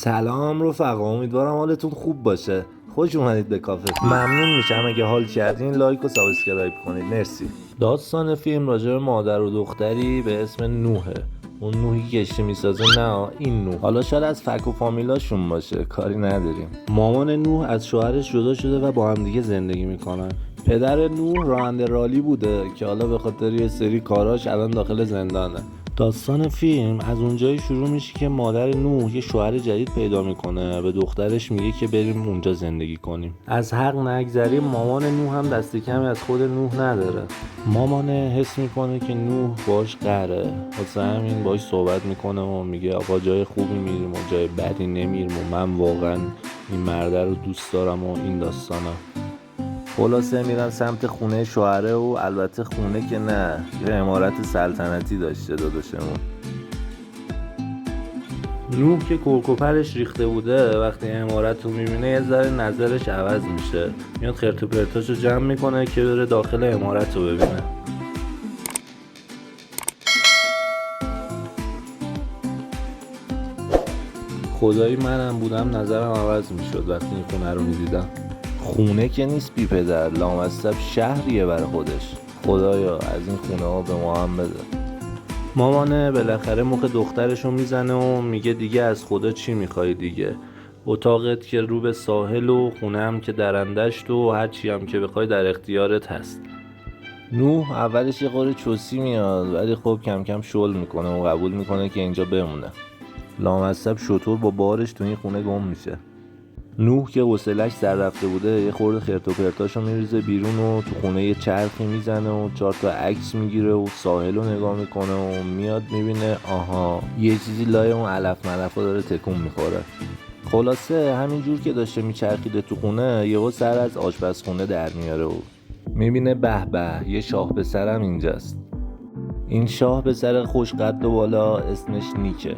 سلام رفقا، امیدوارم حالتون خوب باشه. خوش اومدید به کافه فیلم. ممنون میشم اگه حال کردین لایک و سابسکرایب کنید. مرسی. داستان فیلم راجع به مادر و دختری به اسم نوحه. اون نوحی که کشتی میسازه، نه این نوح. حالا شاید از فک و فامیلاشون باشه، کاری نداریم. مامان نوح از شوهرش جدا شده و با هم دیگه زندگی میکنن. پدر نوح راننده رالی بوده که حالا به خاطر یه سری کاراش الان داخل زندانه. داستان فیلم از اونجایی شروع میشه که مادر نوح یه شوهر جدید پیدا میکنه، به دخترش میگه که بریم اونجا زندگی کنیم. از حق نگذریم، مامان نوح هم دست کمی از خود نوح نداره. مامانه حس میکنه که نوح باش قهره، واسه همین باش صحبت میکنه و میگه آقا جای خوبی میریم و جای بدی نمیریم و من واقعا این مرده رو دوست دارم و این داستانا. خلاصه میرن سمت خونه شوهره و البته خونه که نه، یه عمارت سلطنتی داشته داداشمون. نوح که کوکوپرش ریخته بوده وقتی عمارت رو میبینه یه ذره نظرش عوض میشه، میاد خرت و پرتاشو جمع میکنه که بره داخل عمارت رو ببینه. خدایی منم بودم نظرم عوض میشد وقتی این خونه رو میدیدم. خونه که نیست بی پدر، لامصب شهریه برای خودش. خدایا از این خونه ها به ما هم بده. مامانه بالاخره مخ دخترشو میزنه و میگه دیگه از خدا چی میخوای دیگه؟ اتاقت که رو به ساحل و خونه هم که درندشت و هر چی هم که بخوای در اختیارت هست. نوح اولش یه قاره چوسی میاد ولی خب کم کم شل میکنه و قبول میکنه که اینجا بمونه. لامصب شطور با بارش تو این خونه گم میشه. نوح که حوصله‌اش سر رفته بوده یه خورده خرت و پرتاشو میریزه بیرون و تو خونه یه چرخی میزنه و 4 تا عکس میگیره و ساحل رو نگاه میکنه و میاد میبینه آها یه چیزی لای اون علف ملفا داره تکون میخوره. خلاصه همینجور که داشته میچرخیده تو خونه یهو سر از آشپزخونه در میاره و میبینه به به یه شاه پسرم اینجاست. این شاه پسر خوش قد و بالا اسمش نیکه.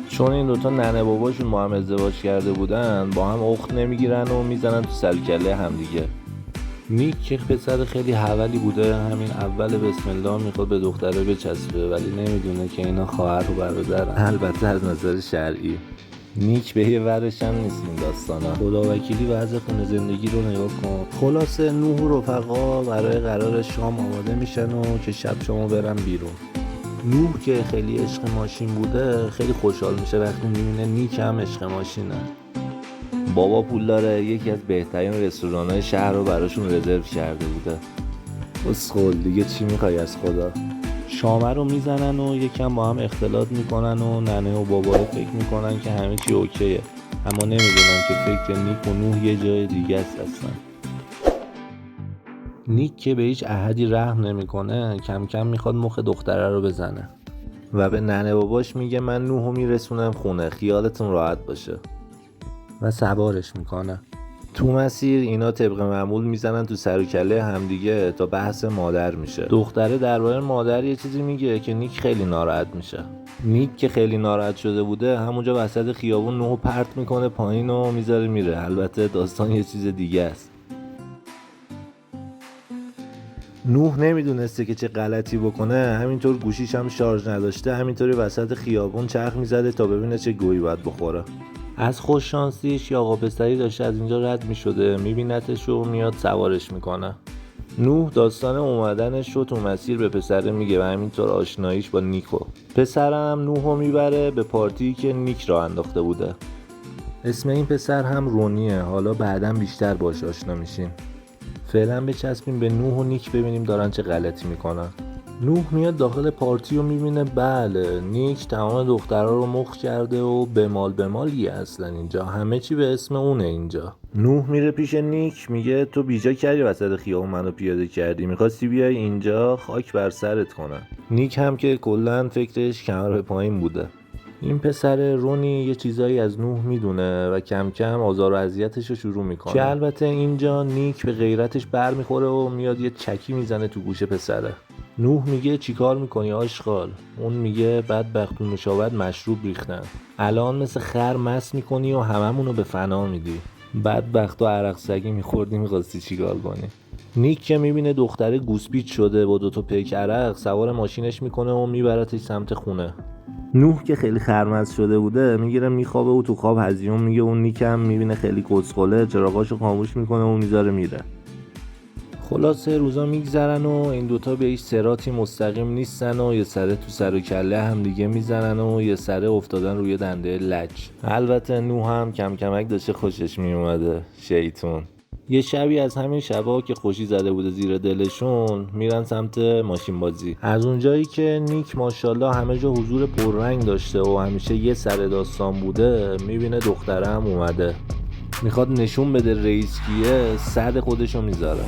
چون این دوتا ننه باباشون با هم ازدواج کرده بودن با هم اخت نمیگیرن و میزنن تو سر کله همدیگه. نیک که پسر خیلی حولی بوده، همین اول بسم الله میخواد به دختره بچسبه ولی نمیدونه که اینا خواهر و برادرن، البته از نظر شرعی. نیک به یه ورش هم نیست این داستانا. خدا وکیلی وضع خونه زندگی رو نگاه کن. خلاصه نوح و رفقا برای قرار شام آماده میشن و که شب شما برن بیرون. نوح که خیلی عشق ماشین بوده خیلی خوشحال میشه وقتی میبینه نیک هم عشق ماشینه. بابا پول داره، یکی از بهترین رستوران‌های شهر رو براشون رزرو کرده بوده. اسخول دیگه چی میخوای از خدا؟ شامه رو میزنن و یکم با هم اختلاط میکنن و ننه و بابا فکر میکنن که همه چی اوکیه، اما نمیدونن که فکر نیک و نوح یه جای دیگه است اصلا. نیک که به هیچ احدی رحم نمیکنه کم کم میخواد مخ دختره رو بزنه و به ننه باباش میگه من نوحو میرسونم خونه، خیالتون راحت باشه، و سوارش میکنه. تو مسیر اینا طبق معمول میزنن تو سر و کله همدیگه تا بحث مادر میشه. دختره درباره مادر یه چیزی میگه که نیک خیلی ناراحت میشه. نیک که خیلی ناراحت شده بوده همونجا وسط خیابون نوحو پرت میکنه پایین و میذاره میره. البته داستان یه چیز دیگه است. نوح نمیدونسته که چه غلطی بکنه، همینطور گوشیش هم شارژ نداشته، همینطوری وسط خیابون چرخ میزده تا ببینه چه گویی باید بخوره. از خوش شانسیش یا آقا پسری داشته از اینجا رد میشده، میبینتش و میاد سوارش میکنه. نوح داستان اومدنش رو تو مسیر به پسره میگه و همینطور آشناییش با نیکو. پسرم نوحو میبره به پارتی که نیک راه انداخته بوده. اسم این پسر هم رونیه، حالا بعداً بیشتر باش آشنا میشین. فعلا بچسبیم به نوح و نیک ببینیم دارن چه غلطی میکنن. نوح میاد داخل پارتی و میبینه بله نیک تمام دخترها رو مخ کرده و بمالیه اصلا اینجا همه چی به اسم اونه اینجا. نوح میره پیش نیک میگه تو بیجا کردی وسط خیابون منو پیاده کردی، میخواستی بیای اینجا خاک بر سرت کنن. نیک هم که کلا فکرش کمر به پایین بوده. این پسر رونی یه چیزایی از نوح میدونه و کم کم آزار و اذیتش رو شروع میکنه که البته اینجا نیک به غیرتش بر میخوره و میاد یه چکی میزنه تو گوش پسره. نوح میگه چیکار میکنی آشغال؟ اون میگه بدبخت نوشابه مشروب ریختن، الان مثل خر مست میکنی و هممونو به فنا میدی. بدبخت و عرق سگی میخوردی میخواستی چیکار کنی؟ نیک که میبینه دختره گوسپیچ شده با 2 تا پیکرق، سوار ماشینش میکنه و میبرتش سمت خونه. نوح که خیلی خرمز شده بوده میگیره میخوابه و تو خواب هزیون میگه. اون نیکم میبینه خیلی کسخله، چراغاشو خاموش میکنه و میذاره میره. خلاصه روزا میگذرن و این دوتا به هیچ صراطی مستقیم نیستن و یه سره تو سر و کله هم دیگه میزنن و یه سره افتادن روی دنده لج. البته نوح هم کم کمک داشته خوشش میومده، شیطون. یه شبی از همین شبا که خوشی زده بوده زیر دلشون، میرن سمت ماشین بازی. از اونجایی که نیک ماشاءالله همه جا حضور پررنگ داشته و همیشه یه سر داستان بوده، میبینه دختره هم اومده، میخواد نشون بده رئیس کیه، صد خودشو میذاره.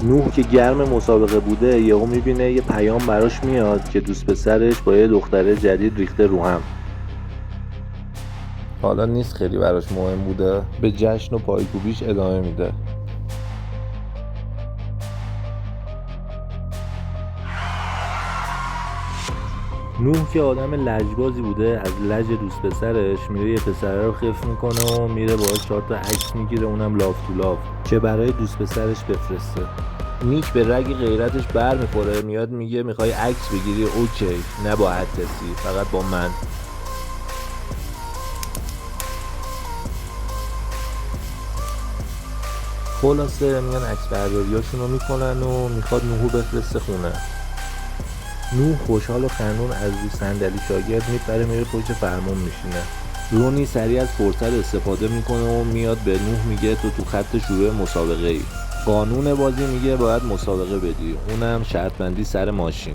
نوح که گرم مسابقه بوده یهو میبینه یه پیام براش میاد که دوست پسرش با یه دختره جدید ریخته رو هم. حالا نیست خیلی براش مهم بوده، به جشن و پایکوبیش ادامه میده. نوح که آدم لجبازی بوده، از لج دوست پسرش میره یه پسره رو خف میکنه و میره باهاش 4 تا عکس میگیره، اونم لاف تو لاف، که برای دوست پسرش بفرسته. نیک به رگ غیرتش بر میخوره، میاد میگه میخوای عکس بگیری؟ اوکی، نه با هر کسی، فقط با من. خلاصه میان عکس برداریاشون رو میکنن و میخواد نوحو بفرسته خونه. نوح خوشحال و خندون از رو صندلی شاگرد میپره میره پشت فرمون میشینه. رونی سریع از فرصت استفاده میکنه و میاد به نوح میگه تو خط شروع مسابقه ای. قانون بازی میگه باید مسابقه بدی، اونم شرط بندی سر ماشین.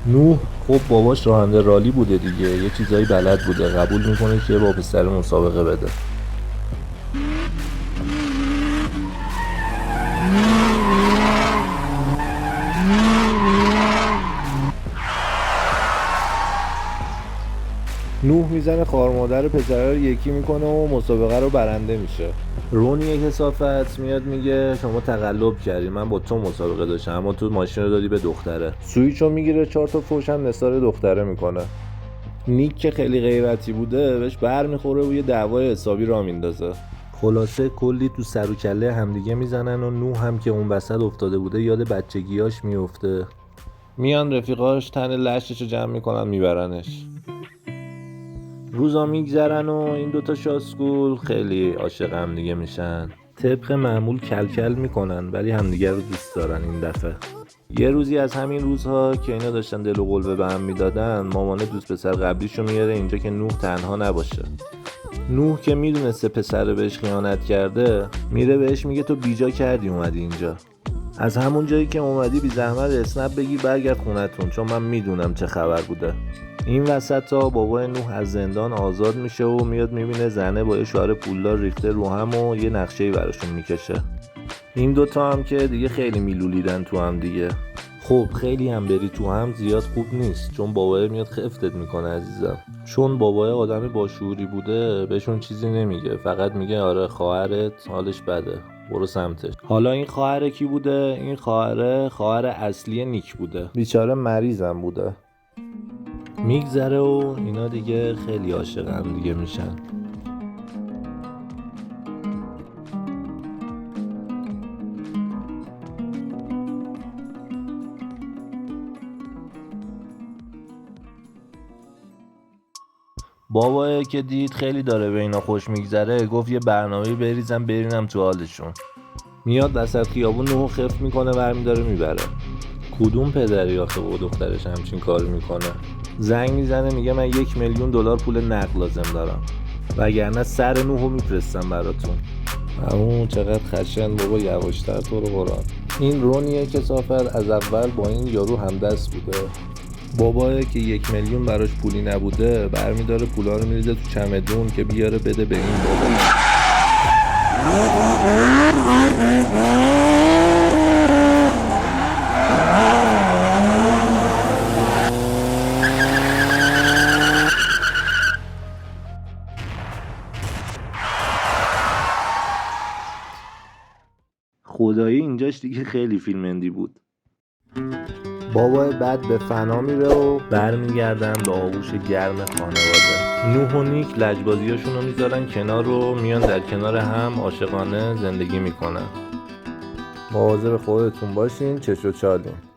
نوح خب باباش راننده رالی بوده دیگه، یه چیزایی بلد بوده، قبول میکنه که با پسر مسابقه بده. نوح میزنه خوار مادر پسره رو یکی میکنه و مسابقه رو برنده میشه. رونی یک کثافت میاد میگه شما تقلب کردی، من با تو مسابقه داشتم اما تو ماشین رو دادی به دختره. سویچو میگیره 4 تا فوش هم نثار دختره میکنه. نیک که خیلی غیرتی بوده بهش بر میخوره و یه دعوای حسابی را میندازه. خلاصه کلی تو سر و کله همدیگه میزنن و نوح هم که اون وسط افتاده بوده یاد بچگیاش میفته. میان رفیقاش تن لشتشو جمع میکنن میبرنش. روزا میگذرن و این دوتا شاسکول خیلی عاشق همدیگه میشن. طبق معمول کلکل میکنن ولی همدیگه رو دوست دارن. این دفعه یه روزی از همین روزها که اینا داشتن دل و قلبه به هم میدادن، مامانه دوست پسر قبلیشو میاره اینجا که نوح تنها نباشه. نوح که میدونسته پسر بهش خیانت کرده میره بهش میگه تو بیجا کردی اومدی اینجا، از همون جایی که اومدی بی زحمت اسنپ بگیر برگرد خونتون، چون من میدونم چه خبر بوده. این وسطا بابای نوح از زندان آزاد میشه و میاد میبینه زنه با یه شوهر پولدار ریخته رو هم و یه نقشه‌ای براشون میکشه. این دوتا هم که دیگه خیلی میلولیدن تو هم دیگه. خب خیلی هم بری تو هم زیاد خوب نیست، چون بابای میاد خفتت میکنه عزیزم. چون بابای آدمی با شعوری بوده بهشون چیزی نمیگه، فقط میگه آره خواهرت حالش بده برو سمتش. حالا این خواهر کی بوده؟ این خواهر اصلی نیک بوده، بیچاره مریضم بوده. میگذره و اینا دیگه خیلی عاشق هم دیگه میشن. بابایی که دید خیلی داره به اینا خوش میگذره گفت یه برنامه بریزم برینم تو حالشون. میاد وسط خیابون نوحو خفت میکنه برمیداره میبره. کدوم پدری آخه با دخترش همچین کاری میکنه؟ زنگ میزنه میگه من $1,000,000 پول نقد لازم دارم وگرنه سر نوحو میفرستم براتون. همون چقدر خشن بابا، یواشتر تو رو قرآن. این رونیه که سافر از اول با این یارو همدست بوده. بابایی که 1,000,000 براش پولی نبوده برمیداره پولا رو میریزه تو چمدون که بیاره بده به این بابا. خدایی اینجاش دیگه خیلی فیلم اندی بود. بابای بد به فنا میره و برمیگردن به آغوش گرم خانواده. نوح و نیک لجبازیاشون رو میذارن کنار و میان در کنار هم عاشقانه زندگی میکنن. مواظب خودتون باشین. چش و چالین.